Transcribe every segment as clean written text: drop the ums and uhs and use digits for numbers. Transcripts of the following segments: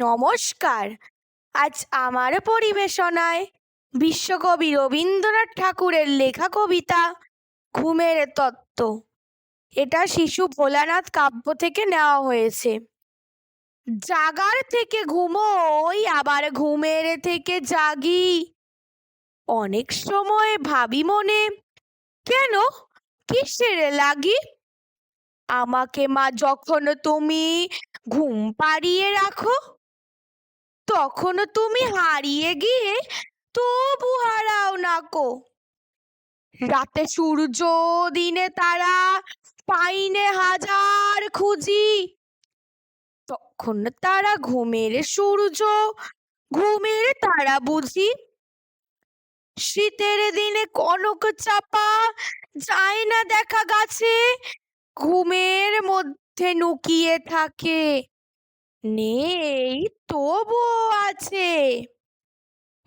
নমস্কার। আজ আমার পরিবেশনায় বিশ্বকবি রবীন্দ্রনাথ ঠাকুরের লেখা কবিতা ঘুমের তত্ত্ব। এটা শিশু ভোলানাথ কাব্য থেকে নেওয়া হয়েছে। জাগার থেকে ঘুমোই, আবার ঘুমের থেকে জাগি। অনেক সময় ভাবি মনে, কেন, কিসের লাগি? আমাকে মা যখন তুমি ঘুম পাড়িয়ে রাখো, তখন তুমি হারিয়ে গিয়ে তবু হারাও নাকো। রাতে সূর্য দিনে তারা পাইনে হাজার খুঁজি, তখন তারা ঘুমের সূর্য ঘুমের তারা বুঝি। শীতের দিনে কনক চাপা যায় না দেখা গাছে, ঘুমের মধ্যে লুকিয়ে থাকে, নেই তবুও আছে।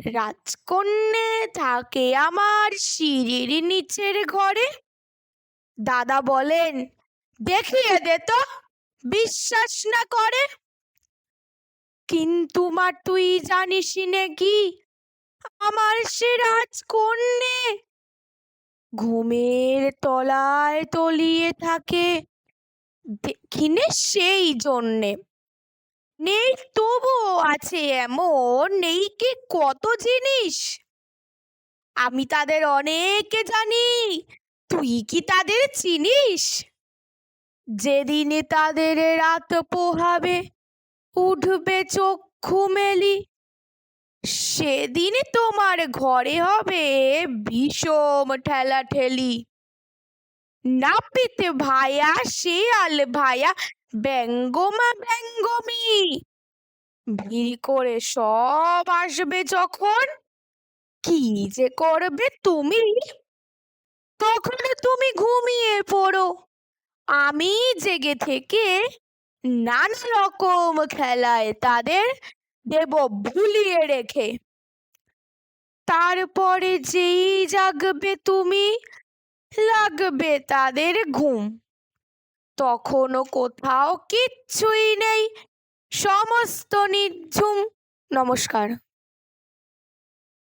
রাজকন্যে থাকে আমার সিঁড়ির নিচের ঘরে। দাদা বলেন, দেখিয়ে দে তো, বিশ্বাস না করে। কিন্তু মা তুই জানিস নে কি, আমার সে রাজকন্যে ঘুমের তলায় তলিয়ে থাকে, দেখিনে সেই জন্যে। নেই তবুও আছে এমন, নেই কি কত জিনিস। আমি তাদের অনেকে জানি, তুই কি তাদের চিনিস? যেদিনে তাদের রাত পোহাবে, উঠবে চক্ষু মেলি, সেদিন তোমার ঘরে হবে বিষম ঠেলাঠেলি। নাপিত ভায়া, শেয়াল ভায়া, ব্যঙ্গমা ব্যঙ্গমি, ভিড় করে সব আসবে যখন, কি যে করবে তুমি? তখন তুমি ঘুমিয়ে পড়ো, আমি জেগে থেকে নানা রকম খেলায় তাদের দেব ভুলিয়ে রেখে। তারপরে যেই জাগবে তুমি, লাগবে তাদের ঘুম, তখনও কোথাও কিচ্ছুই নেই, সমস্ত নিঝুম। নমস্কার।